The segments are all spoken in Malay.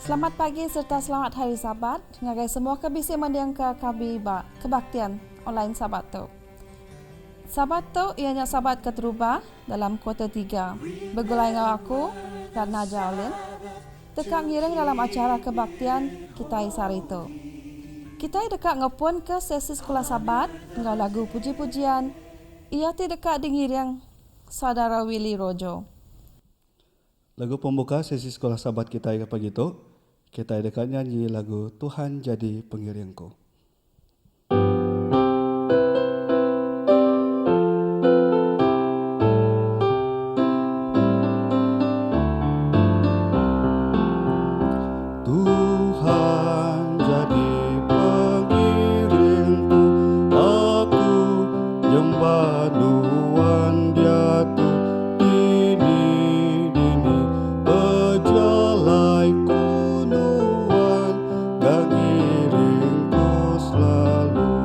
Selamat pagi serta selamat hari Sabat. Ngagai semua kebisi mendiang ke kabi kebaktian online Sabat tu. Sabat tu ianya Sabat keteruba dalam kuarter 3. Bergulai dengan aku, Ratna Jolin. Tekak ngiring dalam acara kebaktian kita isari tu. Kita dekat ngepun ke sesi sekolah Sabat dengan lagu puji-pujian. Ia ti dekat dingiring saudara Willy Rojo. Lagu pembuka sesi sekolah Sabat kita pagi itu, kita dekat nyanyi lagu Tuhan Jadi Pengiringku. Tuhan jadi pengiringku, aku nyembah Tuhan Dia tu dini berjalai kunuan dan iringku selalu.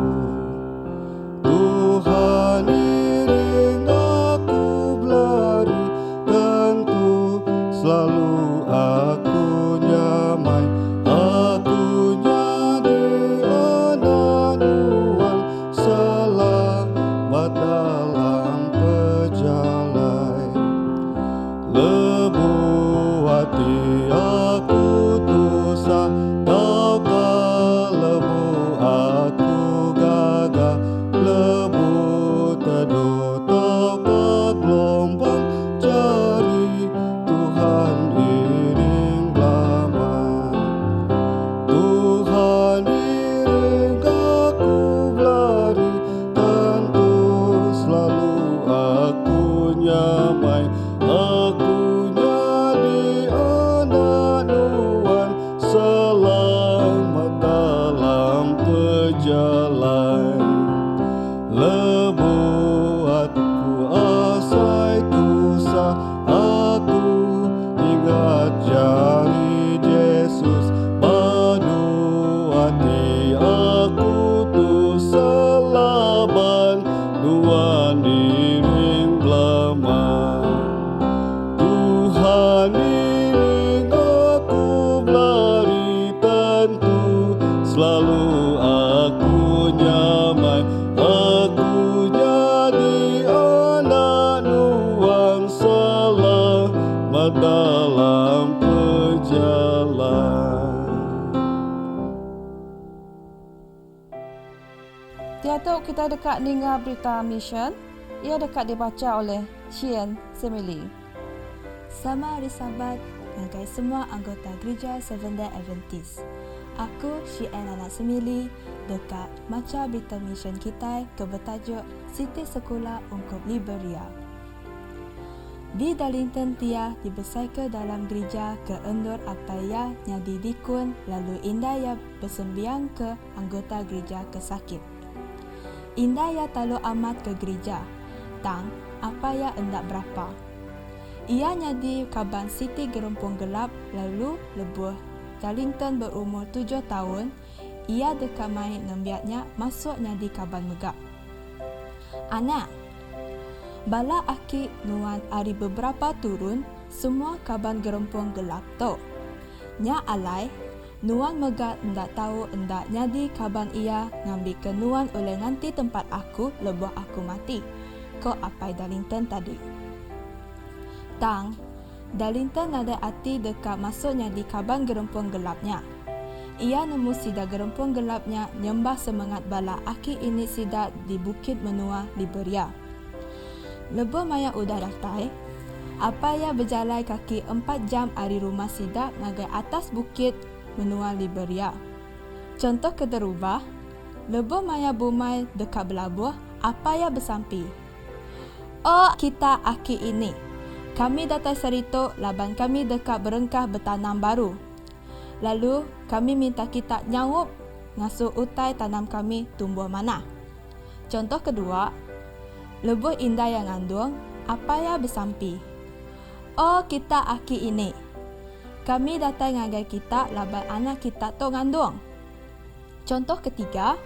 Tuhan iring aku berlari, tentu selalu aku nyamai. Aku jadi anak Tuhan, selamat dalam perjalanan. Lebu hati aku dosa, taukah lebu aku gagah. Lebu teduh, taukah gelombang cari. Tuhan iring belamai. Tuhan iring aku berlari, tentu selalu aku nyamai. Aku jadi anak Tuhan, selamat dalam perjalanan. Lebu hatiku asai dosa, aku ingat jari Yesus. Padu hati aku tu selaban, Tuhan iring belamai. Tuhan iring aku berlari, tentu selalu aku nyamai. Aku jadi anak Tuhan, selamat dalam perjalanan. Tiada kita dekat dengar berita mission. Ia dekat dibaca oleh Chien Semili. Selamat Hari Sabat dengan semua anggota Gereja Seventh-day Adventist. Aku Shien Anak Semili dekat maca berita mission kita ke bertajuk Siti Sekolah Ungkup Liberia. Di Darlington tia dibesaikan dalam gereja ke endur apa ya nyadi dikun lalu indah ya bersembiang ke anggota gereja kesakit. Indah ya talu amat ke gereja. Tang apa ya endak berapa. Ia nyadi kaban Siti Gerumpung Gelap lalu lebuh Darlington berumur 7 tahun. Ia dekat main nembiatnya masuk nyadi kaban megap. Anak, bala aki nuan hari beberapa turun semua kaban Gerumpung Gelap tu. Nya alai, nuan megap endak tahu endak nyadi kaban ia ngambil ke nuan oleh nanti tempat aku lebuh aku mati. Kau apai Darlington tadi. Tang, Darlington ada hati dekat masuknya di kaban Gerumpung Gelapnya. Ia nemu sida Gerumpung Gelapnya nyembah semangat bala aki ini sida di Bukit Menua Liberia. Lebuh maya udah datai, apa ya berjalan kaki 4 jam dari rumah sida ngagai atas Bukit Menua Liberia. Contoh kederubah, lebuh maya bumai dekat belabuh, apa ya bersampi. Oh, kita aki ini. Kami datang serito laban kami dekat berengkah bertanam baru. Lalu kami minta kita nyawup ngasuh utai tanam kami tumbuh mana. Contoh kedua, lebuh indah yang ngandung, apa ya bersampi. Oh, kita aki ini. Kami datang ngagai kita laban anak kita tu ngandung. Contoh ketiga,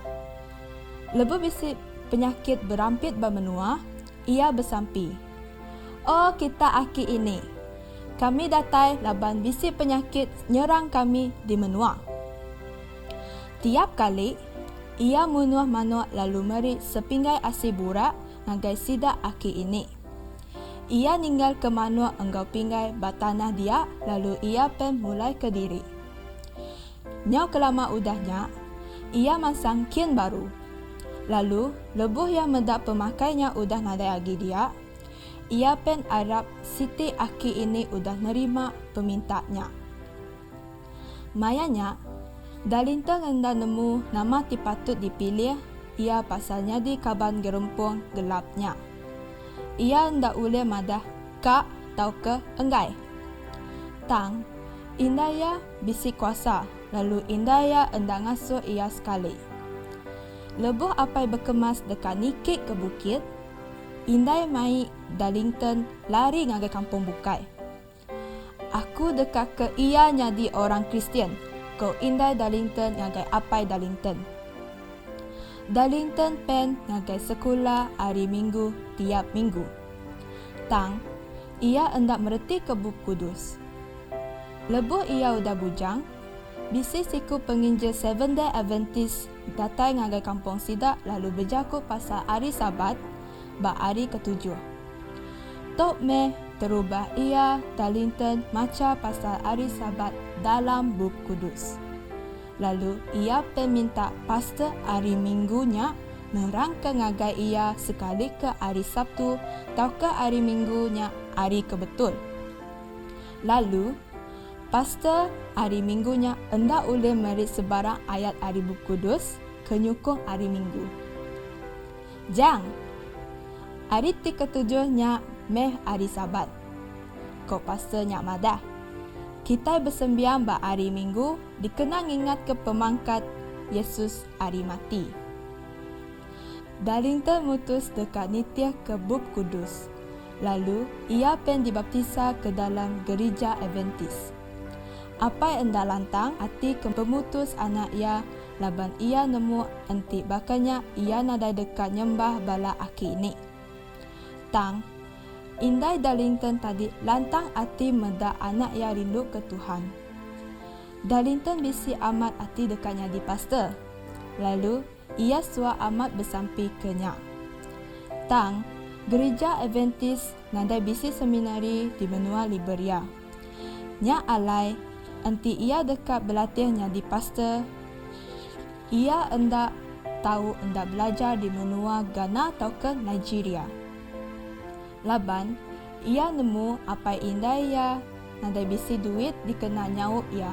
lebuh bisi penyakit berampit bermenua, ia bersampi. Oh, kita aki ini. kami datai laban bisi penyakit nyerang kami di menua. Tiap kali, ia munuh manuak lalu meri sepinggai asi burak ngagai sidak aki ini. Ia ninggal ke manuak enggau pinggai batanah dia lalu ia pen mulai ke diri. Nyau kelama udahnya, ia masang kian baru. Lalu, lebuh yang mendak pemakainya udah nadai agi dia, ia pen harap Siti Aki ini udah nerima pemintanya. Mayanya, Dalintang enda nemu nama ti patut dipilih, ia pasalnya di kaban gerempung gelapnya. Ia enda ule madah kak tau ke enggai. Tang, Indaya bisi kuasa, lalu Indaya enda ngasuh ia sekali. Lebuh apai berkemas dekat nikik ke bukit, Indai mai Darlington lari ngagai kampung bukai. Aku dekat ke ia nyadi orang Kristian, kau Indai Darlington ngagai apai Darlington. Darlington pen ngagai sekolah hari Minggu tiap minggu. Tang, ia hendak mereti ke Buk Kudus. Lebuh ia udah bujang, bisi siku penginjil Seventh-day Adventist datai ngagai kampung sidak lalu berjaku pasal hari Sabat, bak hari ketujuh. Tok meh terubah ia Darlington maca pasal hari Sabat dalam Buk Kudus. Lalu ia peminta pastor hari Minggunya merangka ngagai ia sekali ke hari Sabtu atau ke hari Minggunya hari kebetul. Lalu pastor hari Minggunya hendak ulih merit sebarang ayat hari Buk Kudus ke nyukung hari Minggu. Jang, hari ketujuhnya meh hari Sabat. Kau pastor nyak madah. Kita bersembiang bak hari Minggu dikenang ingat ke pemangkat Yesus hari mati. Darlington mutus dekat nitiah ke Buk Kudus. Lalu ia pen dibaptisa ke dalam gereja Adventist. Apa enda lantang hati ke pemutus anak ia laban ia nemu enti bakanya ia nadai dekat nyembah bala aki ini. Tang, Indai Darlington tadi lantang hati medak anak ia rindu ke Tuhan. Darlington bisi amat hati dekatnya di pastor. Lalu ia sua amat bersampi kenya. Tang, gereja Adventist nadai bisi seminari di benua Liberia. Nya alai enti ia dekat berlatihnya di pastor. Ia hendak tahu hendak belajar di menua Ghana atau ke Nigeria. Laban, ia nemu apa indai ia nadai bisi duit dikena nyauk ia.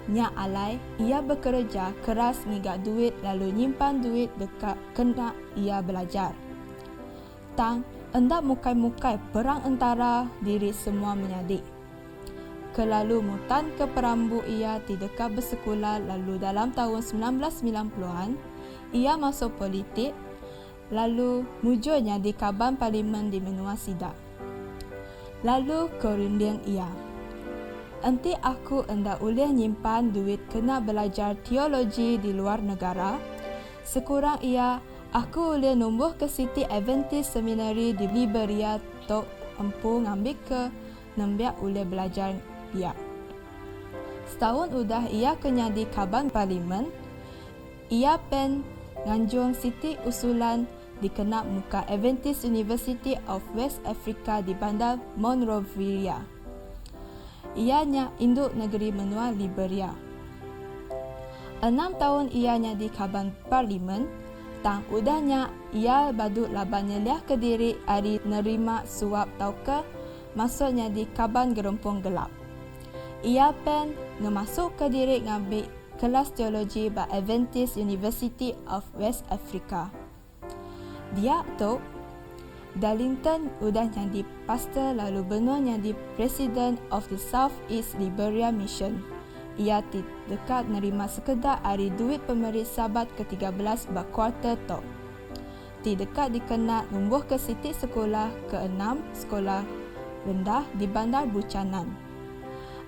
Nya alai, ia bekerja keras ngigak duit lalu nyimpan duit dekat kena ia belajar. Tang, hendak mukai-mukai perang antara diri semua menyadik. Kelalu mutan ke perambu ia di dekat bersekolah lalu dalam tahun 1990-an, ia masuk politik lalu mujurnya di Kaban Parlimen di menua sidak. Lalu kerunding ia. Enti aku hendak ulih nyimpan duit kena belajar teologi di luar negara. Sekurang ia, aku ulih numbuh ke City Adventist Seminary di Liberia tok empu ngambil ke nembiak ulih belajar dia. Setahun udah ia kenya di Kaban Parlimen. Ia pen nganjung Siti usulan dikenal muka Adventist University of West Africa di bandar Monrovia. Ianya induk negeri menua Liberia. 6 tahun ianya di Kaban Parlimen, tang udahnya ia badut laban nyeliah ke diri hari nerima suap tau ke maksudnya di Kaban Gerempung Gelap. Ia pen ngemasuk ke diri ngambil kelas teologi ba Adventist University of West Africa. Dia tu Darlington udah jadi pastor lalu benua jadi President of the South East Liberia Mission. Ia dekat nerima sekedar hari duit pemerit Sabat ke-13 berkuarter tok. Dekat dikenal numbuh ke Siti sekolah ke-6 sekolah rendah di bandar Buchanan.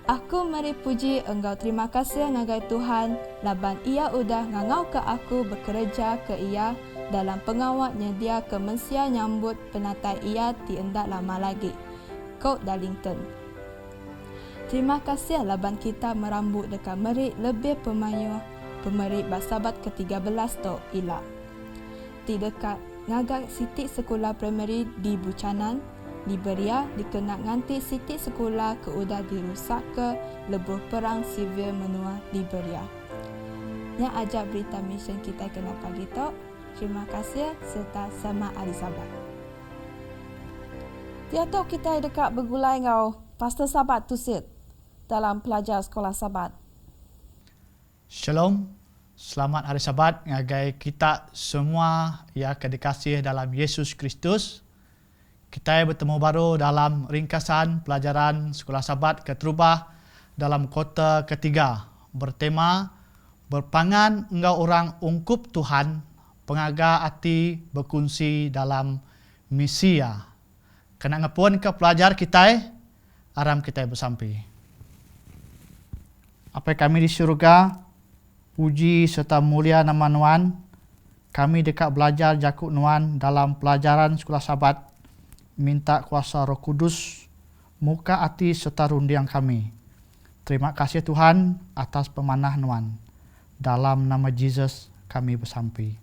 Aku mari puji engkau terima kasih ngagai Tuhan laban ia udah ngangau ke aku bekerja ke ia dalam pengawatnya dia ke mensia nyambut penatai ia ti endak lama lagi. Kau Darlington. Terima kasih laban kita merambut dekat merik lebih pemayuh pemerik Sabat ke-13 Tok Ila. Di dekat ngagak sitik sekolah primary di Buchanan, Liberia dikenal nganti sitik sekolah ke udah dirusak ke lebuh perang sivil menua Liberia. Yang ajak berita mission kita kena pagi Tok. Terima kasih serta sama hari Sabat. Tiada kita dekat bergulai ngau Pastor Sabat Tusit dalam pelajar sekolah Sabat. Shalom, selamat hari Sabat ngagai kita semua yang dikasihi dalam Yesus Kristus. Kita bertemu baru dalam ringkasan pelajaran sekolah Sabat Keterubah dalam kota ketiga bertema berpangan engkau orang ungkup Tuhan, pengaga hati berkongsi dalam misia. Kena ngepun ke pelajar kita, aram kita bersampai. Apa kami di surga, puji serta mulia nama Nuan, kami dekat belajar jakuk Nuan dalam pelajaran sekolah Sabat, minta kuasa Roh Kudus, muka hati serta rundiang kami. Terima kasih Tuhan atas pemanah Nuan. Dalam nama Yesus kami bersampai.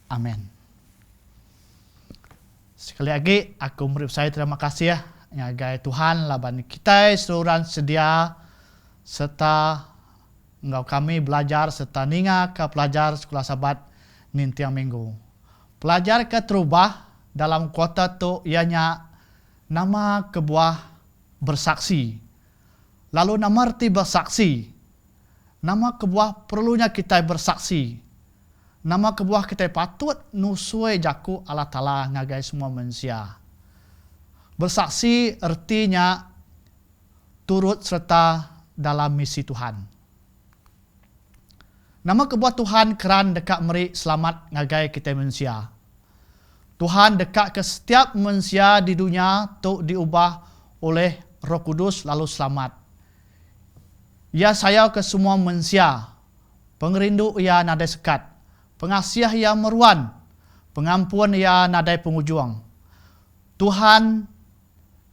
Amin. Sekali lagi aku beri saya terima kasih ya. Ngagai Tuhan laban kita seluruhan sedia serta engkau kami belajar serta ninga ke pelajar sekolah Sabat nintiang minggu. Pelajar Keterubah dalam kota tu ianya nama kebuah bersaksi. Lalu nama arti bersaksi. Nama kebuah perlunya kita bersaksi. Nama kebuah kita patut nusui jaku Allah Ta'ala ngagai semua manusia. Bersaksi artinya turut serta dalam misi Tuhan. Nama kebuah Tuhan keran dekat meri selamat ngagai kita manusia. Tuhan dekat ke setiap manusia di dunia untuk diubah oleh Roh Kudus lalu selamat. Ya saya ke semua manusia, pengerindu ia nadai sekat, pengasih ia meruan, pengampun ia nadai pengujung. Tuhan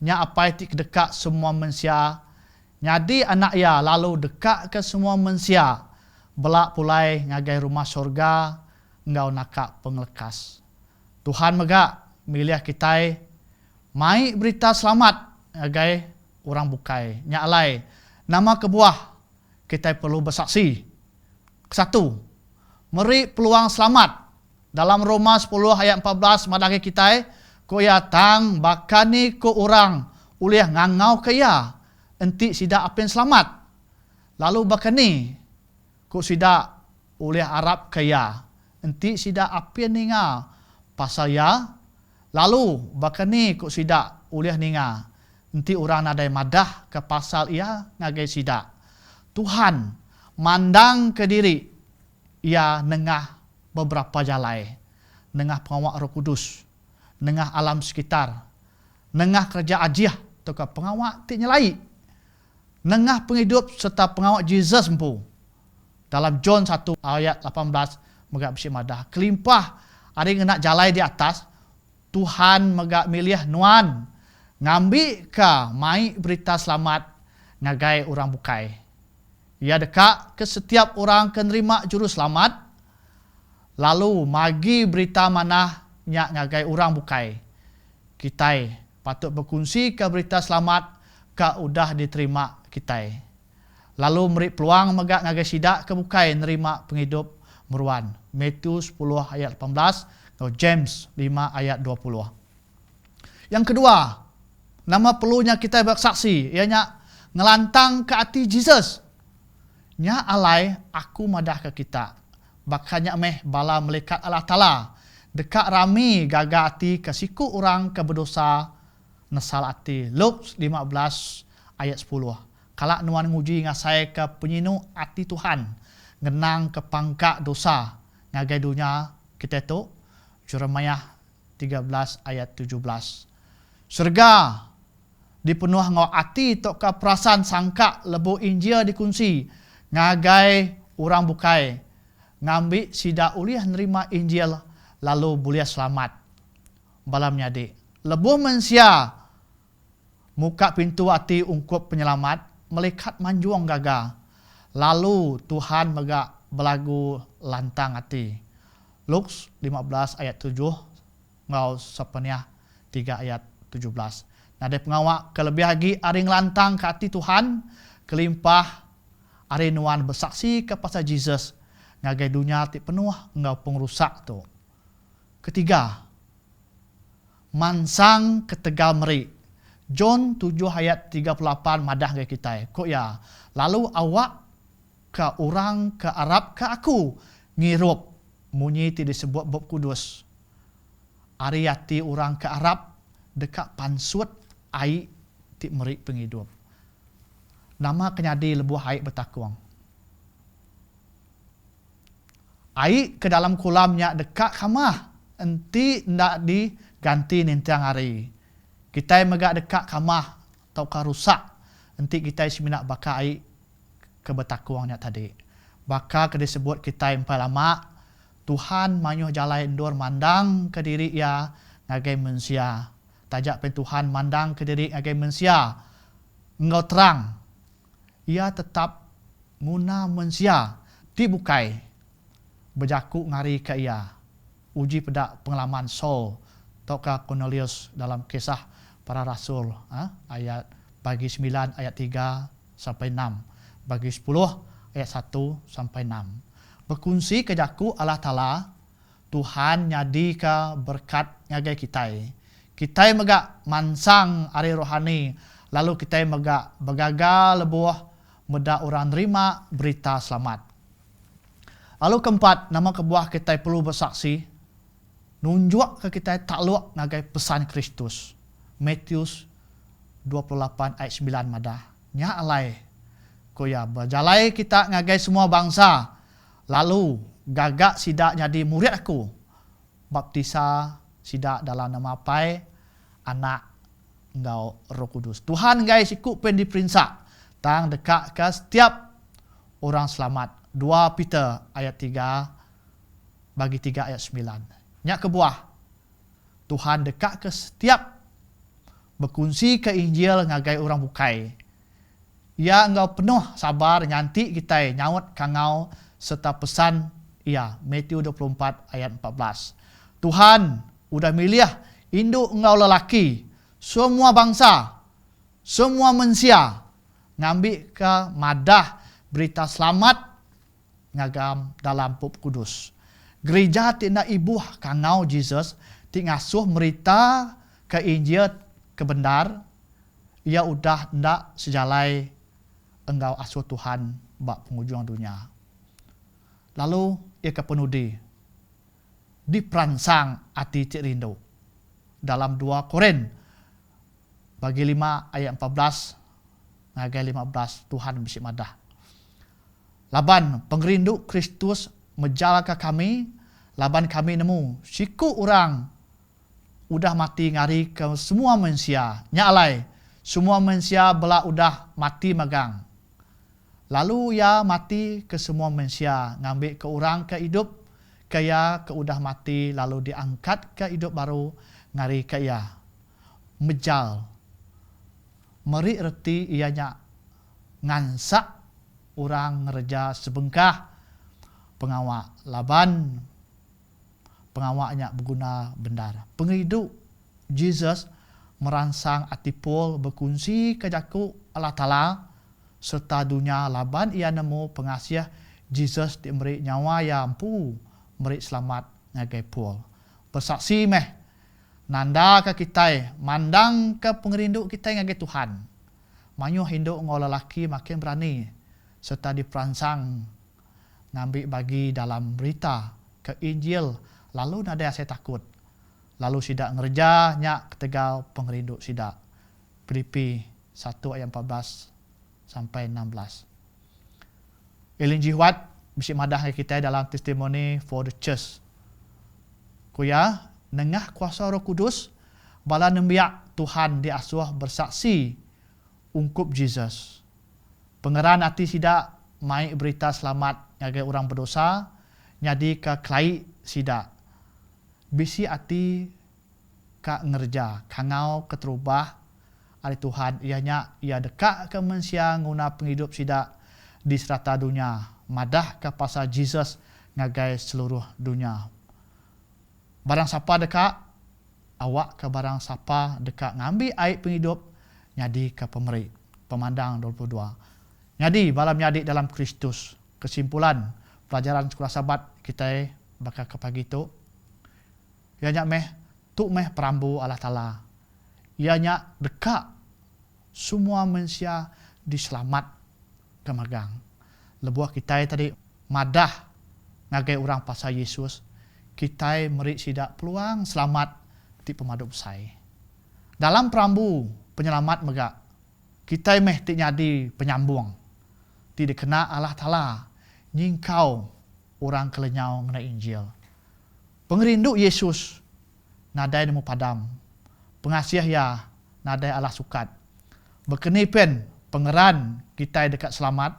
nya apa itu dekat semua manusia, nyadi anak ia lalu dekat ke semua manusia, belak pulai ngagai rumah surga, engkau nakak penglekas. Tuhan megak milih kita, mai berita selamat ngagai orang bukai, nyalai nama kebuah. Kita perlu bersaksi. Satu, meri peluang selamat. Dalam Roma 10 ayat 14 madaki kita, ko ya tang bakani ko orang ulih ngangau kaya enti sida apen selamat. Lalu bakani ko sida ulih Arab kaya enti sida apen ninga pasal ya. Lalu bakani ko sida ulih ninga enti orang nadai madah ke pasal ia ngagai sida. Tuhan mandang ke diri ia nengah beberapa jalai, nengah pengawal Roh Kudus, nengah alam sekitar, nengah kerja ajiah atau pengawal ti nyelai, nengah penghidup serta pengawal Jesus empu. Dalam John 1 ayat 18 megak besi madah kelimpah ada yang nak jalai di atas. Tuhan megak milih Nuan ngambil ke mai berita selamat ngagai orang bukai. Ia dekat ke setiap orang kenerima juru selamat. Lalu magi berita mana nyak ngagai orang bukai. Kita patut berkongsi ke berita selamat ke udah diterima kita. Lalu meri peluang megak ngagai sidak ke bukai nerima penghidup meruan. Matius 10 ayat 18 atau James 5 ayat 20. Yang kedua, nama perlunya kita bersaksi ianya ngelantang ke hati Jesus. Nya alai aku madah ke kita. Bakanya meh bala melekat Allah Ta'ala. Dekat rami gaga hati ke siku orang ke berdosa nesal hati. Luke 15 ayat 10. Kalak nuan nguji ngasai ke penyinu hati Tuhan. Ngenang ke pangkak dosa. Ngagai dunia kita tu. Jeremiah 13 ayat 17. Surga dipenuh ngau hati tok ke perasaan sangka lebu Injil dikunci. Ngagai orang bukai. Ngambil sida uliah nerima Injil lalu boleh selamat. Balam nyadi. Lebuh manusia muka pintu hati ungkup penyelamat. melekat manjuang gaga. Lalu Tuhan megak belagu lantang hati. Lukas 15 ayat 7 ngau sepeniah 3 ayat 17. Nade pengawak kelebih lagi aring lantang ke hati Tuhan, kelimpah arinuan bersaksi kepada Jesus ngagai dunia ti penuh ngau pengrusak tu. Ketiga, mansang ketegal meri. John 7 ayat 38 madah ke kita. Kok ya? Lalu awak ke orang ke Arab ke aku ngirup munyi ti disebut Bob Kudus. Ari hati orang ke Arab dekat pansut ai ti meri penghidup. Nama kenyadi lebuh ai bertakuang. Ai ke dalam kolamnya dekat kamah. Enti ndak diganti nintang hari. Kita megak dekat kamah atau rusak. Enti kita seminak baka ai ke bertakuangnya tadi. Baka ke disebut kita yang lama Tuhan manyuh jalai endur mandang ke diri ia ngagai manusia. Tajak pen Tuhan mandang ke diri ngagai manusia. Engkau terang. Ia tetap guna manusia. Ti bukai. Berjaku ngari ke ia. Uji pedak pengalaman Saul. Tokah Cornelius dalam kisah para rasul. Ayat bagi 9 ayat 3 sampai 6. Bagi 10 ayat 1 sampai 6. Berkongsi ke jaku Allah Ta'ala, Tuhan nyadi ke berkat ngagai kita. Kita megak mansang ari rohani, lalu kita megak bergagal lebuh meda orang nerima berita selamat. Lalu keempat, nama kebuah kita perlu bersaksi, nunjuk ke kita takluk ngagai pesan Kristus. Matius 28 ayat 9 madah. Nya alai koya berjalai kita ngagai semua bangsa. Lalu gagak sidak jadi murid aku. Baptisa sidak dalam nama Pai, Anak, engkau Roh Kudus. Tuhan guys ikut pen diperinsak. Tang dekat ke setiap orang selamat. 2 Peter ayat 3 bagi 3 ayat 9. Nyak kebuah. Tuhan dekat ke setiap berkongsi ke Injil ngagai orang bukai. Ia engkau penuh sabar nyanti kita nyawat kangau serta pesan ia. Matius 24 ayat 14. Tuhan udah milih induk engkau lelaki, semua bangsa, semua manusia ngambil ke madah berita selamat ngagam dalam Bob Kudus. Gereja tidak ibu kangau Jesus ti ngasuh merita ke Injil kebenar. Ia udah ndak sejalai engkau asuh Tuhan bak penghujung dunia. Lalu ia kepenudi diperansang hati cik rindu. Dalam 2 Korin bagi 5 ayat 14 ngagai 15 Tuhan bisik madah. Laban pengerindu Kristus menjala ke kami, laban kami nemu siku orang udah mati ngari ke semua manusia. Nyalai semua manusia bela udah mati magang. Lalu ya mati ke semua manusia, ngambil ke orang ke hidup, kaya ke udah mati, lalu diangkat ke hidup baru, ngari ke ia. Mejal. Meri reti ianya ngansak orang ngereja sebengkah pengawak laban pengawaknya berguna benar. Penghidup Jesus merangsang atipul berkongsi ke jaku Allah Ta'ala serta dunia laban ia nemu pengasih Jesus diberi nyawa yang ampu beri selamat ngagai pul. Bersaksi meh nanda ke kita mandang ke pengerindu kita ngagai Tuhan. Manyu hinduk ngol lelaki makin berani serta diperansang ngambil bagi dalam berita ke Injil. Lalu nada saya takut. Lalu sidak ngerja nyak ketegal pengerindu sidak. Filipi 1 ayat 14 sampai 16. Ellen G. White bisik madah kita dalam testimoni for the church. Kuya nengah kuasa Roh Kudus bala nembiak Tuhan diasuh bersaksi ungkup Jesus. Pengeran hati sidak mai berita selamat ngagai orang berdosa nyadi ke kelai sidak. Bisi hati ka ngerja kangau keterubah Hari Tuhan, ianya ia dekat ke manusia guna penghidup sidak di serata dunia. Madah ke pasal Jesus ngagai seluruh dunia. Barang siapa dekat, awak ke barang siapa dekat ngambil air penghidup, nyadi ke pemerik. Pemandang 22. Nyadi balam nyadi dalam Kristus. Kesimpulan pelajaran sekolah sahabat kita bakal ke pagi tu. Ianya meh perambu Allah Ta'ala. Ianya dekat semua manusia diselamat ke magang. Lebuah kita tadi madah ngagai orang pasal Yesus. Kita merik sidak peluang selamat di pemadu besai. Dalam perambu penyelamat megak. Kita ti nyadi penyambung. Tidak kena Allah Ta'ala nyingkau orang kelenyau mengenai Injil. Pengerindu Yesus nadai nemu padam. Pengasih ya nadai Allah sukat. Berkenipen pengeran kita dekat selamat.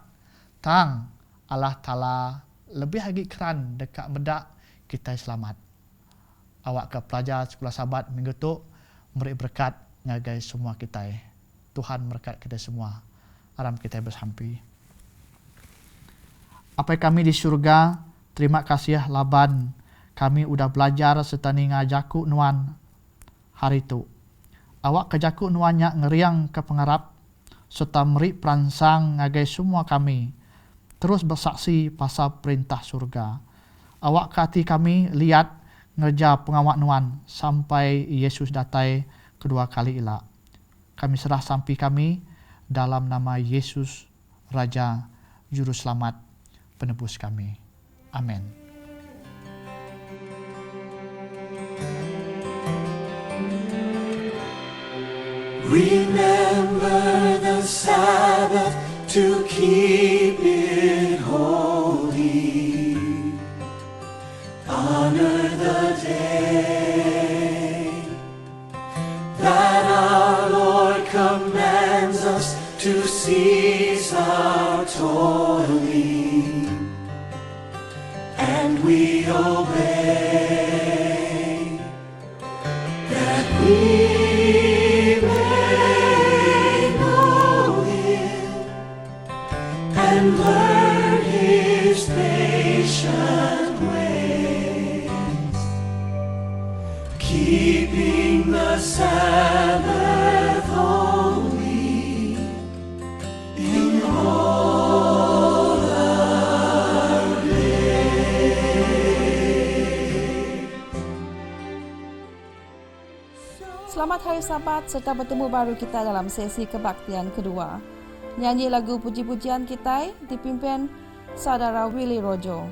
Tang Allah Ta'ala lebih lagi keran dekat medak kita selamat. Awak ke pelajar sekolah sahabat minggu tu beri berkat ngagai semua kita. Tuhan berkat kita semua. Aram kita bersampi. Apa kami di surga, terima kasih Laban. Kami udah belajar setani ngajaku nuan hari tu. Awak kejaku nuannya ngeriang ke pengarap serta meri peransang ngagai semua kami. Terus bersaksi pasal perintah surga. Awak ke hati kami lihat ngerja pengawak nuan sampai Yesus datai kedua kali ilak. Kami serah sampai kami dalam nama Yesus Raja Juru Selamat penebus kami. Amin. Remember the Sabbath to keep it holy. Honor the day that our Lord commands us to cease our toiling, and we obey, that we and learn His patient ways, keeping the Sabbath holy in all our days. Selamat Hari Sabat serta bertemu baru kita dalam sesi kebaktian kedua. Nyanyi lagu puji-pujian kita dipimpin Saudara Willy Rojo.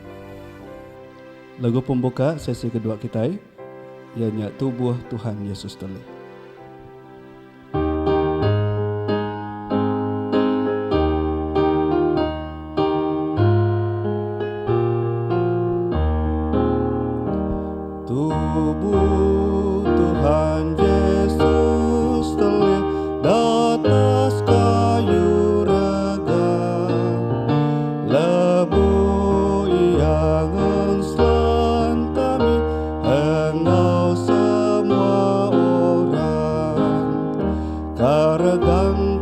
Lagu pembuka sesi kedua kita ianya Tubuh Tuhan Yesus Teli. Tubuh Tuhan Yesus Teli atas kayu rega, lebu iangan selan kami engkau semua orang. Karegang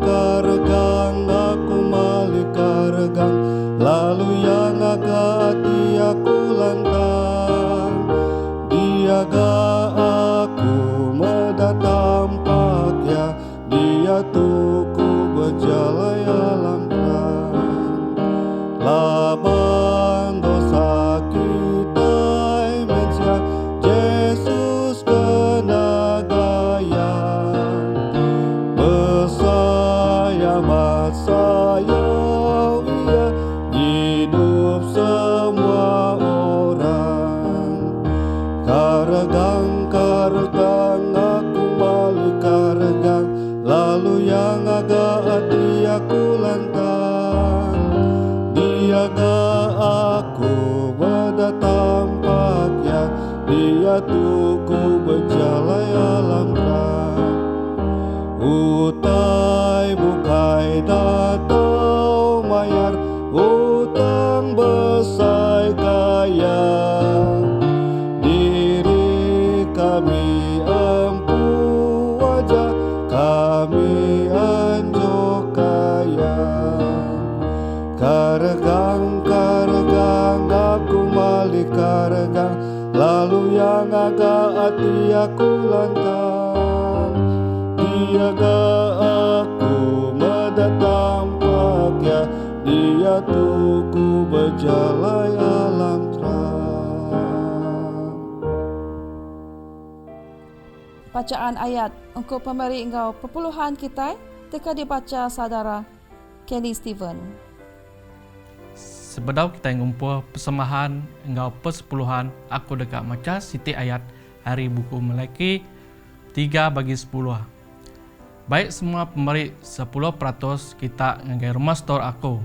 aku mali karegang, lalu yang agati aku lantang. Diaga aku mendatampak ya, dia tuku berjalaya lampan. Laban dosa kita mencia, Yesus kena gaya. Bersayamat saya ia hidup semua orang. Karegang aku mali karegang, lalu ya yang agak hati aku lantang, dia gak aku mendatang pakai, dia tuku berjalan alam terang. Bacaan ayat untuk pemberi engkau perpuluhan kita teka dibaca saudara Kelly Steven. Sebedau kita ngumpul persembahan engkau persepuluhan aku dekat maca siti ayat hari buku Meleki 3/10. Baik semua pemberi 10% kita ngai rumah store aku.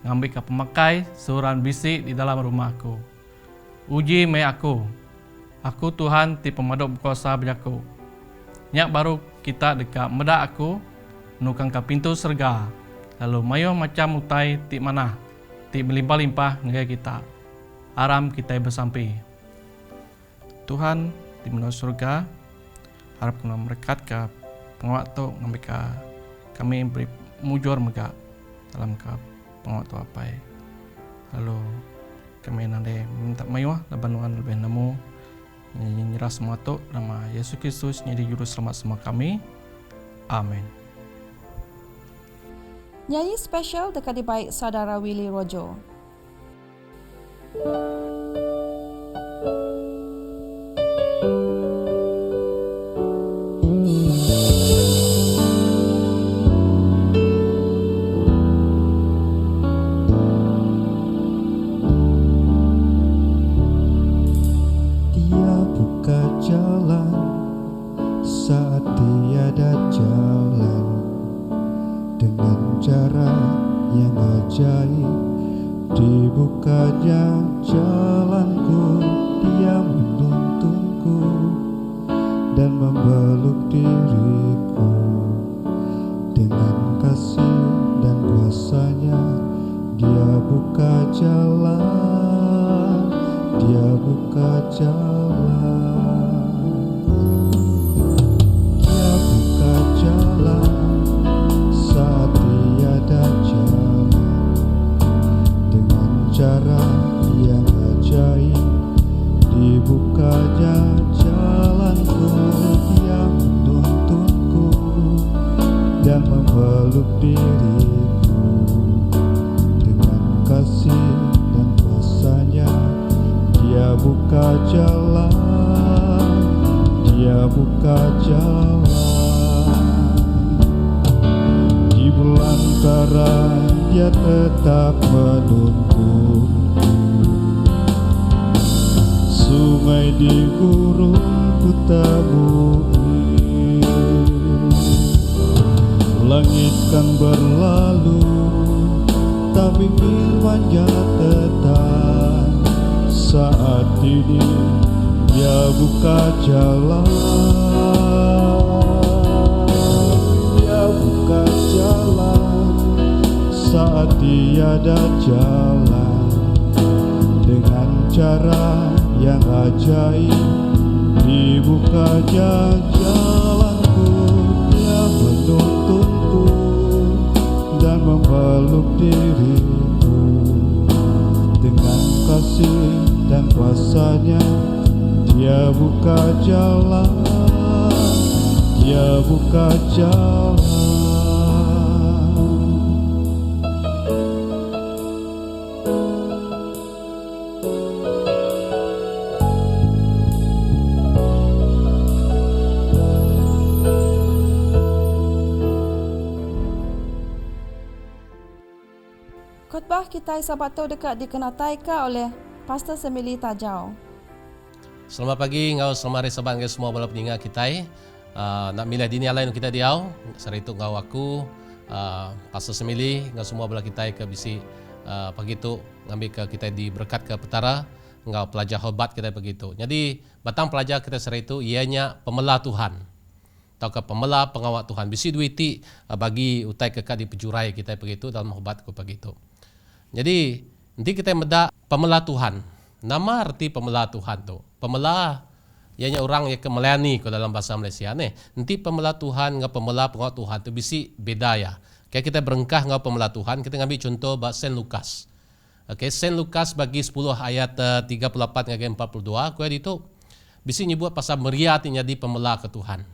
Ngambil ke pemakai seorang bisik di dalam rumah aku. Uji me aku. Aku Tuhan ti pemadok berkuasa berjaku. Nyak baru kita dekat medak aku. Nukang ke pintu serga. Lalu mayo macam utai ti mana. Ti melimpah-limpah ngai kita. Aram kita bersampai. Tuhan di menurut surga. Harap kena merekat ke pengawat tu ngambil ke kami beri mujur megak dalam ke pengawat tu apa. Lalu kami nanti minta mayuah labanuan lebih nemu nyerah semua tu nama Yesus Kristus jadi juru selamat semua kami. Amin. Nyanyi spesial dekat dibaik saudara Willy Rojo. Dia buka jalan saat tiada jalan, dengan cara yang ajaib dibukanya jalanku. Dia menuntunku dan membeluk diriku, dengan kasih dan kuasanya dia buka jalan, dia buka jalan. Dia buka jalan saat tiada jalan, dengan cara yang ajaib dibukanya jalanku. Dia menuntunku dan memeluk diriku, dengan kasih dan kuasanya dia buka jalan, dia buka jalan. Di belantara dia tetap menuntun, sungai di gurun ku temui, langit kan berlalu tapi firman-Nya tetap. Saat ini dia buka jalan, dia buka jalan saat tiada jalan, dengan cara yang ajaib dibukanya jalanku. Dia menuntunku dan memeluk diriku, dengan kasih dan kuasanya dia buka jalan, dia buka jalan. Khotbah kita Sabato dekat dikenataika oleh Pastor Semili Tajau. Selamat pagi, ngau selamat hari Sabat ngau semua bala pendengar kita. Nak milih dini lain kita diau. Sari itu ngau aku Pastor Semili ngau semua bala kita ke bisi pagi tu ngambil ke kita diberkat ke petara ngau pelajar hobat kita begitu. Jadi batang pelajar kita sari itu ianya pemela Tuhan. Atau ke pemela pengawal Tuhan. Bisi duiti bagi utai kekak di pejurai kita begitu dalam hobat ku begitu. Jadi nanti kita meda pemela Tuhan. Nama arti pemela Tuhan tu. Pemela ianya orang yang melayani ko dalam bahasa Malaysia ni. Nanti pemela Tuhan dengan pemela pengawal Tuhan tu bisi beda ya. Kayak kita berengkah dengan pemela Tuhan, kita ngambil contoh bahasa Saint Lukas. Okey, Saint Lukas bagi 10 ayat 38 hingga 42 ku itu bisi nyebut pasal Maria tu jadi pemela ke Tuhan.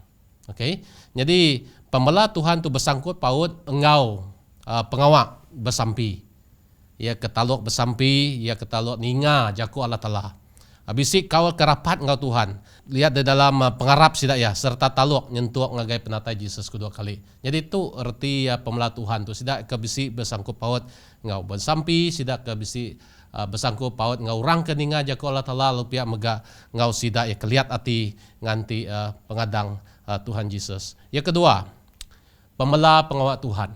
Okey. Jadi pemela Tuhan tu bersangkut paut engau pengawak bersampi. Ia ketaluk bersampi, ia ketaluk ninga jaku Allah Taala. Bisi kawal kerapat engau Tuhan. Lihat di dalam pengarap sidak ya, serta taluk nyentuh ngagai penatai Yesus kedua kali. Jadi itu erti pemela Tuhan tu sidak ke bisi bersangkut paut engau bersampi, sidak ke bisi bersangkut paut ngau orang keninga jaku Allah Taala lalu pihak mega ngau sidak ya keliat hati nganti pengadang Tuhan Yesus. Yang kedua, pemela pengawal Tuhan.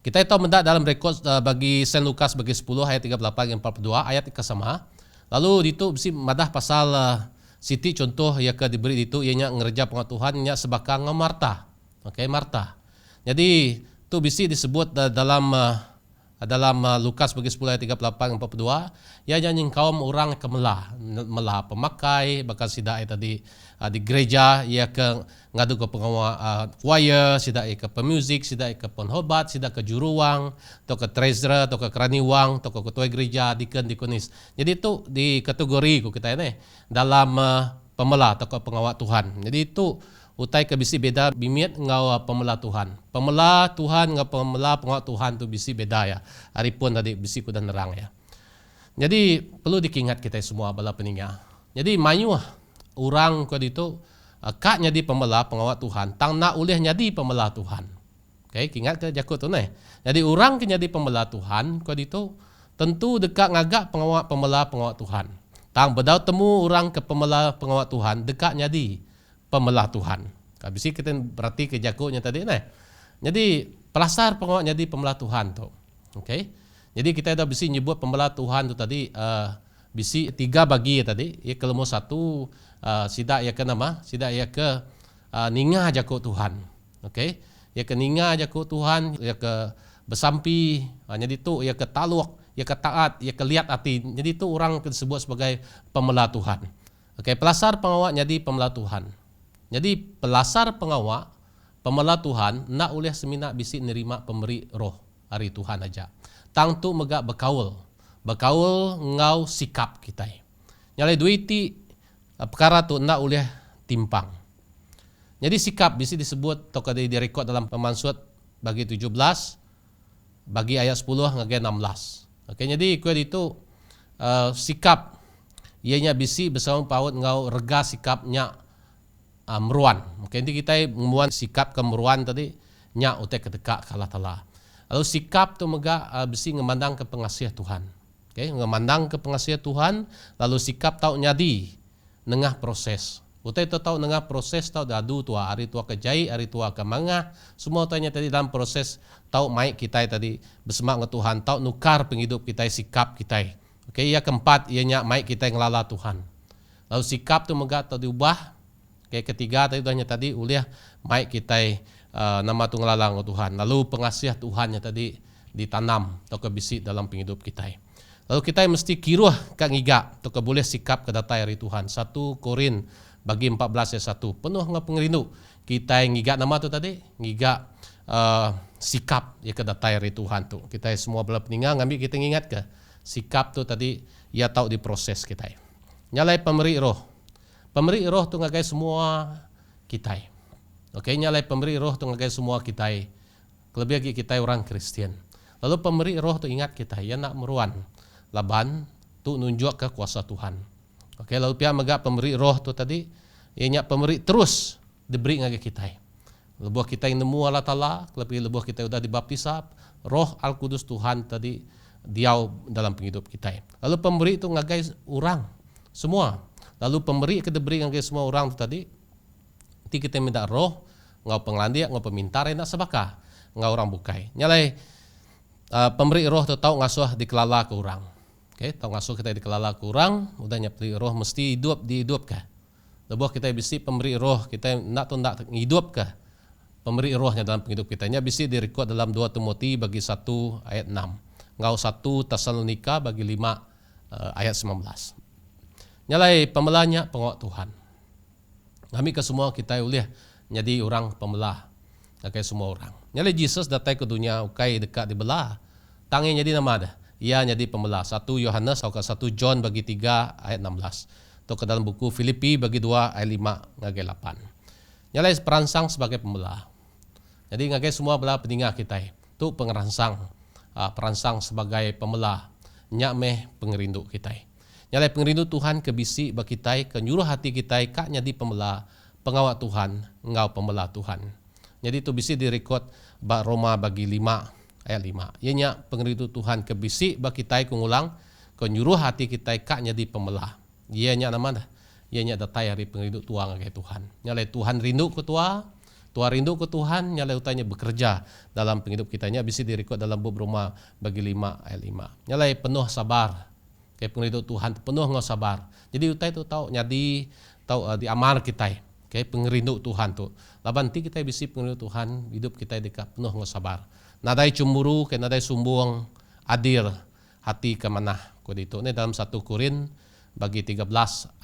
Kita tahu mendak dalam rekod bagi Saint Lukas bagi 10 ayat 38 yang 42 ayat ke sama. Lalu itu bisi madah pasal Siti contoh ya ke diberi itu ianya ngerja pengawal Tuhan nya sebakang Marta. Okey, Marta. Jadi tu bisi disebut dalam Lukas bagi 10 ayat 38 42 ia nyanyi kaum orang kemelah pemakai bakal sidak tadi di gereja ia ke ngadu ke pengawal choir, sidak ke pemuzik, sidak ke penhobat, sidak ke juruwang, atau ke treasurer, atau ke keraniwang, atau ke ketua gereja, dikonis. Jadi itu di kategori ku kita ini dalam pemela atau ke pengawal Tuhan. Jadi itu utai ke bisi beda bimit ngau pemela Tuhan. Pemela Tuhan ngau pemela pengawal Tuhan tu bisi beda ya. Hari pun tadi bisi ku dan nerang ya. Jadi perlu dikingat kita semua bala peninga. Jadi mayuh orang kau itu kak jadi pemela pengawal Tuhan, tang nak ulih jadi pemela Tuhan. Okey, ingat ke jakut tu nih. Jadi orang ke jadi pemela Tuhan, kau itu tentu dekat ngagak pemela pengawal Tuhan. Tang bedau temu orang ke pemela pengawal Tuhan, dekat jadi pemela Tuhan. Habis kita berarti ke jakutnya tadi nih. Jadi pelasar pengawal jadi pemela Tuhan tu. Okey. Jadi kita dah bisi nyebut pemela Tuhan tu tadi bisi 3 bagi tadi. Ia kelemu 1 sidak ia ke nama, sidak ia ke ninga jakut Tuhan. Okey. Ia ke ninga jakut Tuhan, ia ke bersampi, jadi tu ia ke taluk, ia ke taat, ia ke lihat hati. Jadi tu orang disebut sebagai pemela Tuhan. Okey, pelasar pengawak jadi pemela Tuhan. Jadi pelasar pengawak pemela Tuhan nak oleh semina bisi nerima pemberi roh hari Tuhan aja. Tang tu megak berkaul ngau sikap kita. Nyalai duiti perkara tu nak oleh timpang. Jadi sikap bisa disebut atau direkod dalam Pemansut bagi 17 bagi ayat 10 ngage 16. Okey, jadi kuat itu sikap ianya bisi bersama paut ngau rega sikapnya meruan. Okey, jadi kita memuan sikap kemeruan tadi nya utek kedekat ke Allah Taala. Lalu sikap tu mega bisi ngemandang ke pengasih Tuhan. Okey, ngemandang ke pengasih Tuhan, lalu sikap tau nyadi nengah proses. Utai tu tahu nengah proses tahu dadu tua hari tua kejai, hari tua ke mangah, semua tanya tadi dalam proses tahu maik kita tadi bersemak dengan Tuhan, tahu nukar penghidup kita, sikap kita. Okey, yang keempat ianya maik kita ngelala Tuhan. Lalu sikap tu mega tahu diubah. Okey, ketiga tadi uliah maik kita nama tu ngelala dengan Tuhan. Lalu pengasih Tuhannya tadi ditanam atau kebisi dalam penghidup kita. Lalu kita mesti kiruh kak ngiga atau boleh sikap kedatai hari Tuhan. 1 Korin bagi 14 ayat 1. Penuh dengan pengerindu. Kita ngiga nama tu tadi, ngiga sikap ya kedatai hari Tuhan tu. Kita semua bela peninga ngambil kita ingat ke sikap tu tadi ia tahu diproses kita. Nyalai pemberi roh. Pemberi roh tu ngagai semua kita. Okey, nyalai pemberi roh tu ngagai semua kita. Lebih lagi kita orang Kristian. Lalu pemberi roh tu ingat kita, ia nak meruan laban tu nunjuk ke kuasa Tuhan. Okey, lalu pihak megak pemberi roh tu tadi, ianya pemberi terus diberi ngagai kita. Lebuh kita yang nemu Allah Ta'ala, lebih lebuh kita sudah dibaptisap, roh Al-Kudus Tuhan tadi diau dalam penghidup kita. Lalu pemberi itu ngagai orang semua. Lalu pemberi ke diberi ngagai semua orang tu tadi, nanti kita minta roh, ngau penglandia, ngau pemintar, nak sebakah, ngau orang bukai. Nyalai pemberi roh tu tahu ngasuh dikelala ke orang. Okey, tahu ngasuh kita dikelala ke orang, udahnya pemberi roh mesti dihidup ke. Lebuh kita bisi pemberi roh, kita nak tu nak hidup ke. Pemberi rohnya dalam penghidup kita. Nya bisi direkod dalam 2 Timotius bagi 1 ayat 6. Ngau 1 Tesalonika bagi 5 ayat 19. Nyalai pemelanya pengawal Tuhan. Kami ke semua kita boleh jadi orang pemelah. Kayak semua orang. Nyalai Jesus datang ke dunia ukai dekat di belah. Tangan jadi nama dah. Ia jadi pemelah. 1 Yohanes atau 1 John bagi 3 ayat 16. atau ke dalam buku Filipi bagi 2 ayat 5 ngagai 8. Nyalai perangsang sebagai pembela. Jadi ngagai semua belah peningah kita tu perangsang sebagai pembela nyak meh pengerindu kita. Nyalai pengerindu Tuhan kebisi bagi kita ke nyuruh hati kita kak nyadi pembela pengawak Tuhan ngau pembela Tuhan. Jadi tu bisi direkod Roma bagi 5 ayat 5. Ianya pengerindu Tuhan kebisi bagi kita kungulang ke nyuruh hati kita kak nyadi pembela. Ianya nama dah. Ianya datai hari pengerindu tuang ke Tuhan. Nyalai Tuhan rindu ke Tuhan rindu ke Tuhan, nyalai utanya bekerja dalam penghidup kita. Nya bisi direkod dalam buku Roma bagi 5 ayat 5. Nyalai penuh sabar. Kayak penghidup Tuhan penuh ngau sabar. Jadi utai tu tahu nyadi tahu diamar kita. Kayak pengerindu Tuhan tu. Laban ti kita bisi pengerindu Tuhan, hidup kita dekat penuh ngau sabar. Nadai cemburu, kayak nadai sumbung, adil hati ke mana. Kode itu ni dalam 1 Korin bagi 13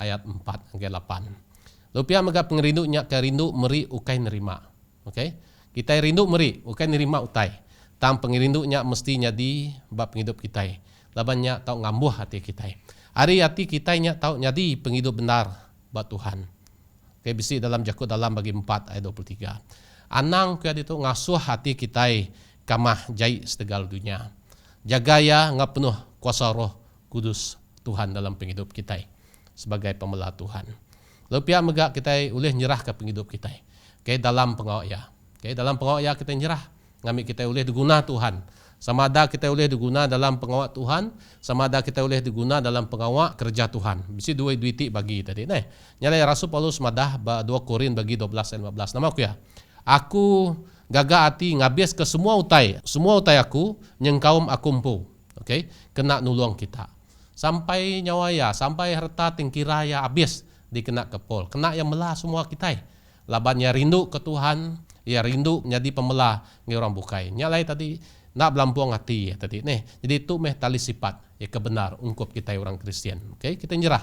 ayat 4 hingga 8. Lupia mega pengerindunya ke rindu meri ukai nerima. Okay? Kita rindu meri ukai nerima utai. Tam pengerindunya mestinya di bab penghidup kita. Labannya tahu ngambuh hati kita. Hari hati kita nya tahu nyadi penghidup benar buat Tuhan. Okay, bisi dalam Jakub dalam bagi 4 ayat 23. Anang kaya itu ngasuh hati kita kamah jai setegal dunia. Jaga ya ngap penuh kuasa Roh Kudus Tuhan dalam penghidup kita sebagai pembela Tuhan. Lalu pihak megak kita boleh nyerah ke penghidup kita. Okay, dalam pengawak ya. Okay, dalam pengawak ya kita nyerah. Ngambil kita boleh diguna Tuhan. Sama ada kita boleh diguna dalam pengawak Tuhan. Sama ada kita boleh diguna dalam pengawak kerja Tuhan. Bisi dua duiti bagi tadi. Nah, nyalai Rasul Paulus madah 2 Korin bagi 12 dan 15. Nama aku ya. Aku gagah hati ngabis ke semua utai. Semua utai aku nyengkaum aku empu. Okay, kena nulung kita. Sampai nyawa ya, sampai harta tingkira ya habis. Dikena kepol, kena yang melah semua kita. Labannya rindu ke Tuhan, ya rindu menjadi pembelah ngi orang bukai. Nyalai tadi nak belampuang hati ya tadi. Jadi itu meh tali sifat ya kebenar ungkup kita orang Kristen. Okay, kita nyerah.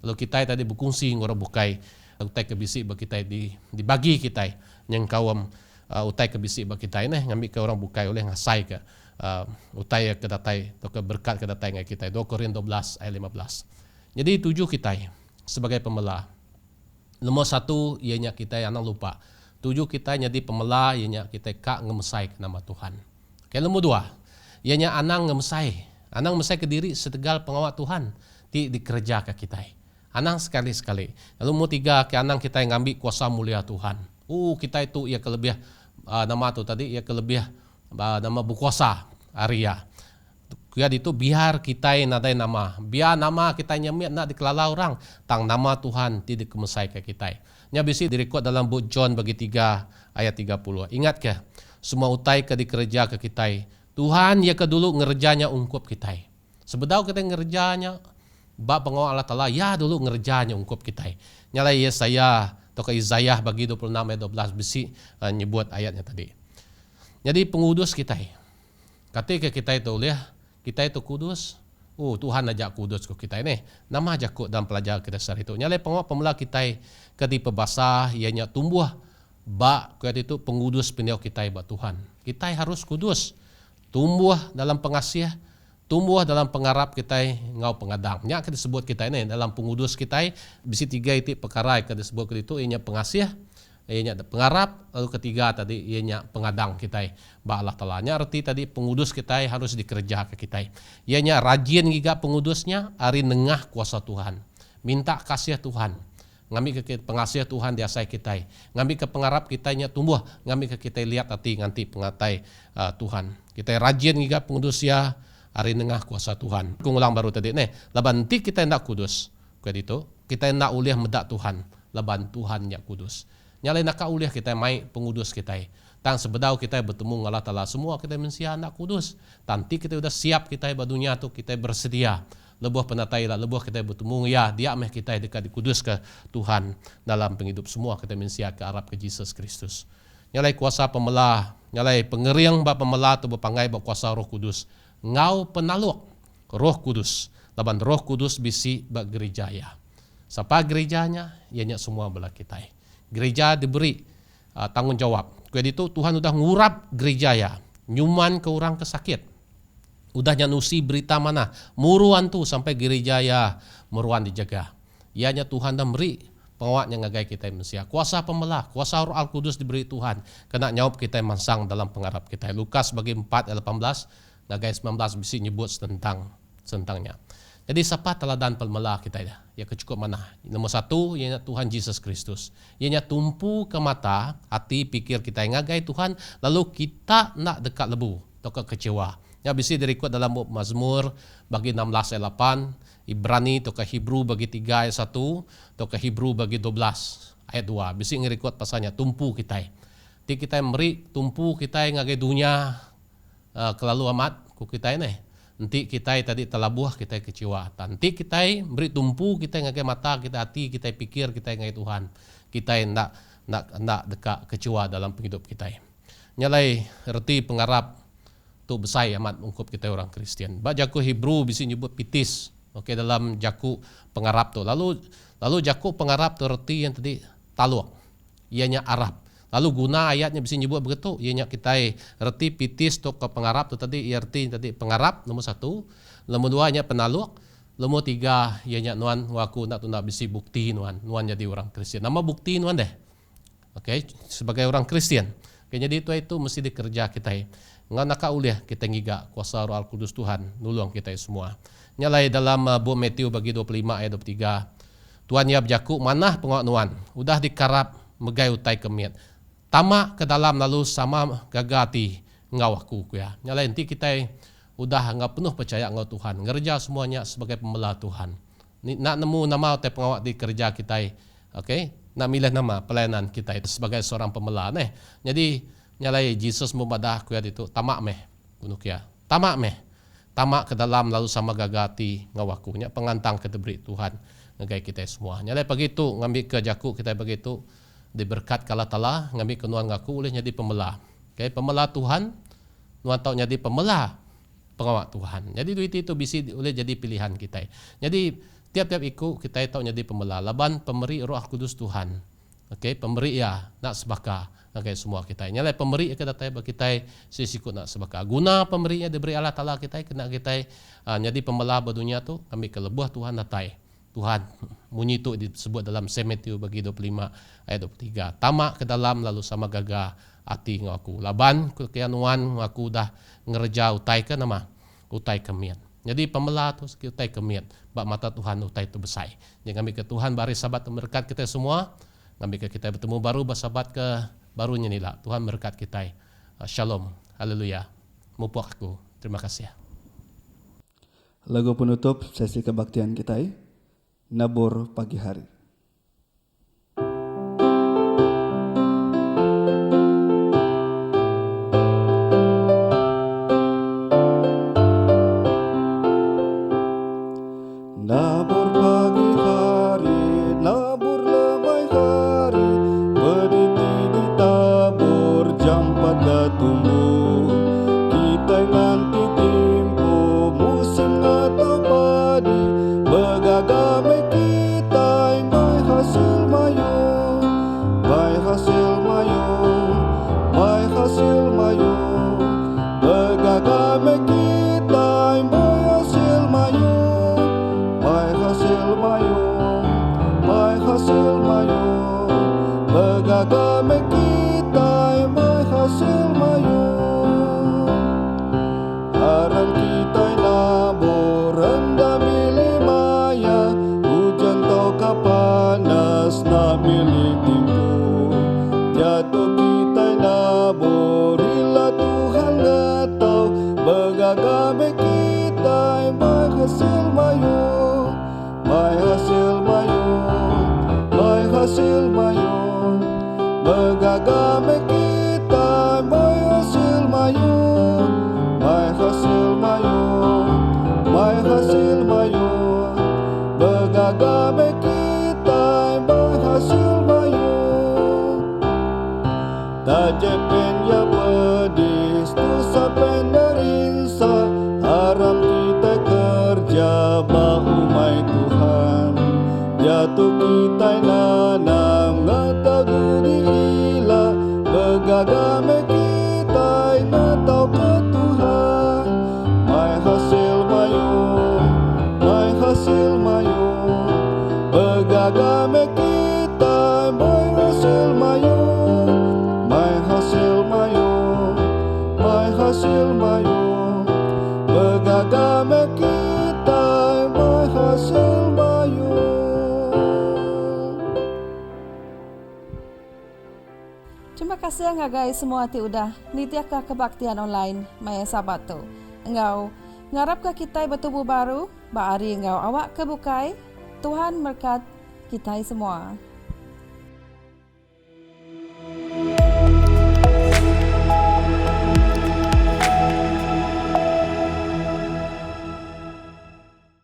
Lalu kita tadi berkongsi orang bukai, utai kebisik bagi kita dibagi kita yang kawam utai kebisik bagi kita ngambil ke orang bukai oleh ngasai ke utai ke datai atau ke berkat ke datai ngai kita. 2 Korin 12 ayat 15. Jadi tujuh kita sebagai pembela. Nomor 1 ianya kita yang lupa. 7 kita jadi pembela ianya kita kak ngemesai ke nama Tuhan. Oke, nomor 2 ianya anang ngemesai. Anang mesai ke diri setegal pengawak Tuhan di kerja ke kita. Anang sekali-sekali. Lalu nomor 3 ke anang kita yang ngambil kuasa mulia Tuhan. Kita itu ia kelebih nama tu tadi ia kelebih nama berkuasa Arya. Jadi itu biar kita nadai nama, biar nama kita nyemit nak dikelala orang, tang nama Tuhan tidak kemesai ke kita. Nya bisi direkod dalam buku John bagi 3 ayat 30. Ingat ke semua utai ke dikerja ke kita. Tuhan ya ke dulu ngerjanya ungkup kita. Sebedau kita ngerjanya bab pengawal Allah Taala ya dulu ngerjanya ungkup kita. Nyalai Yesaya atau ke Izayah bagi 26 ayat 12 bisi nyebut ayatnya tadi. Jadi pengudus kita. Ketika kita itu lihat kita itu kudus. Tuhan ajak kudus ke kita ini. Nama ajak dalam pelajaran kita dasar itu. Nyalai pengawal pemula kita kedi pebasah ianya tumbuh bak kedi itu pengudus pendiau kita buat Tuhan. Kita harus kudus. Tumbuh dalam pengasih, tumbuh dalam pengarap kita ngau pengadang. Nya kita sebut kita ini dalam pengudus kita bisi 3 itu perkara kita sebut itu ianya pengasih, ianya pengarap, lalu ketiga tadi ianya pengadang kita ba Allah Taala. Nya arti tadi pengudus kita harus dikerja ke kita. Ianya rajin giga pengudusnya ari nengah kuasa Tuhan. Minta kasih Tuhan. Ngambil ke pengasih Tuhan diasai kita. Ngambil ke pengarap kita nya tumbuh, ngambil ke kita lihat hati nganti pengatai Tuhan. Kita rajin giga pengudus ya ari nengah kuasa Tuhan. Aku ngulang baru tadi laban ti kita hendak kudus. Kuat itu kita hendak uliah medak Tuhan. Laban Tuhan nya kudus. Nyalai nak uliah kita mai pengudus kita. Tang sebedau kita bertemu Allah Taala semua kita mensia nak kudus. Tanti kita sudah siap kita badunya tu kita bersedia. Lebuh penatai lah lebuh kita bertemu ya dia meh kita dekat dikudus ke Tuhan dalam penghidup semua kita mensia ke arab ke Yesus Kristus. Nyalai kuasa pemelah, nyalai pengeriang ba pemelah tu berpangai ba kuasa Roh Kudus. Ngau penaluk Roh Kudus. Laban Roh Kudus bisi ba gereja ya. Siapa gerejanya? Ianya semua belah kita. Gereja diberi tanggungjawab. Jadi itu Tuhan sudah ngurap gereja ya. Nyuman ke orang kesakit. Udah nyanusi berita mana. Muruan tu sampai gereja ya. Muruan dijaga. Ianya Tuhan dah beri pengawatnya ngagai kita manusia. Kuasa pemelah, kuasa Roh Al Kudus diberi Tuhan. Kena nyawab kita mansang dalam pengharap kita. Lukas bagi 4 ayat 18, ngagai 19 bisi nyebut tentangnya. Jadi siapa teladan pemelah kita ya? Ya kecukup mana? Nomor 1, ianya Tuhan Yesus Kristus. Ianya tumpu ke mata, hati, pikir kita yang ngagai Tuhan, lalu kita nak dekat lebu atau kecewa. Ya bisi direkod dalam Mazmur bagi 16 ayat 8, Ibrani atau ke Hebrew bagi 3 ayat 1, atau ke Hebrew bagi 12 ayat 2. Bisi ngerekod pasalnya tumpu kita. Ti kita meri tumpu kita yang ngagai dunia kelalu amat ku kita ini. Nanti kita tadi telabuh kita kecewa. Nanti kita beri tumpu kita ngagai mata, kita hati, kita pikir kita ngagai Tuhan. Kita nak dekat kecewa dalam hidup kita. Nyalai erti pengharap tu besar amat ungkup kita orang Kristian. Ba jaku Hebrew bisi nyebut pitis. Okey dalam jaku pengharap tu. Lalu jaku pengharap tu erti yang tadi taluak. Ianya Arab. Lalu guna ayatnya bisa nyebut begitu. Ianya kita erti pitis tu ke pengharap tu tadi erti tadi pengharap nomor 1. Nomor 2 nya penaluak. Nomor 3 ianya nuan waku nak tu nak bisi bukti nuan jadi orang Kristian. Nama bukti nuan deh. Okey sebagai orang Kristian. Okay, jadi itu mesti dikerja kita. Nganaka uliah kita ngiga kuasa Roh Al Kudus Tuhan nulung kita semua. Nyalai dalam buku Matius bagi 25 ayat 23. Tuhan ya berjaku manah pengawak nuan. Udah dikarap megai utai kemiat. Tamak ke dalam lalu sama gagati ngawaku ya. Nyalai nanti kita udah nggak penuh percaya ngau Tuhan. Ngerja semuanya sebagai pembela Tuhan. Nak nemu nama utai pengawak di kerja kita. Okey. Nak milih nama pelayanan kita itu sebagai seorang pembela nih. Jadi nyalai Yesus membadah kuat itu tamak meh bunuh ya. Tamak meh. Tamak ke dalam lalu sama gagati ngawakunya pengantang ke diberi Tuhan ngagai kita semua. Nyalai pagi itu ngambil ke jaku kita begitu diberkat kala tala ngambil ke nuan ngaku boleh jadi pembela. Okay, pembela Tuhan nuan tahu jadi pembela pengawak Tuhan. Jadi duit itu bisa boleh jadi pilihan kita. Jadi tiap-tiap ikut kita tahu jadi pembela. Laban pemberi Roh Kudus Tuhan. Okey, pemberi ya nak sebaka ngagai semua kita. Nyalai pemberi kita bagi kita sisikut nak sebaka. Guna pemberinya diberi Allah Taala kita kena kita jadi pembela berdunia tu kami ke lebuh Tuhan datai. Tuhan bunyi itu disebut dalam Matius bagi 25 ayat 23. Tamak ke dalam lalu sama gagah hati ngaku. Laban kekianuan ngaku dah ngerja utai ke nama utai kemian. Jadi pembela tu utai kemian. Bak mata Tuhan utai itu besar. Jadi kami ke Tuhan bari sahabat berkat kita semua. Kami ke kita bertemu baru bersahabat ke barunya ni lah. Tuhan berkat kita. Shalom. Haleluya. Mupuak aku. Terima kasih. Lagu penutup sesi kebaktian kita. Nabur pagi hari. Nabur pagi hari, nabur lemai hari, beriti ditabur jam 4 dah tumbuh. Kita nganti timpu musim atau padi, begagame kita mai hasil mayu, mai hasil mayu, mai hasil mayu, begagame kita mai hasil mayu, mai hasil mayu, mai hasil mayu, begagame kita mai hasil mayu. Aran kita nabur rendah milih maya, hujan tau kapanas nak milih timbu. Jatuh kita nabur ila Tuhan gatau, begagame kita mai hasil mayu, mai hasil mayu, mai hasil mayu, begagame kita mai hasil mayu, mai hasil mayu, mai hasil mayu, begagame kita mai hasil mayu. Tajepen ya pedis tu sapen derinsa, haram kita kerja bau mai Tuhan. Jatuh kita nanam ngatagu diila, begagame kita ngatau ke Tuhan. Mai hasil mayu, mai hasil mayu, begagame hasil mayu Begadame kita mai hasil mayu. Terima kasih ngagai semua ti udah nitiaka kebaktian online maya sabat tu. Engau ngarap ke kita bertubuh baru, baari engau awak kebukai. Tuhan berkat kita semua.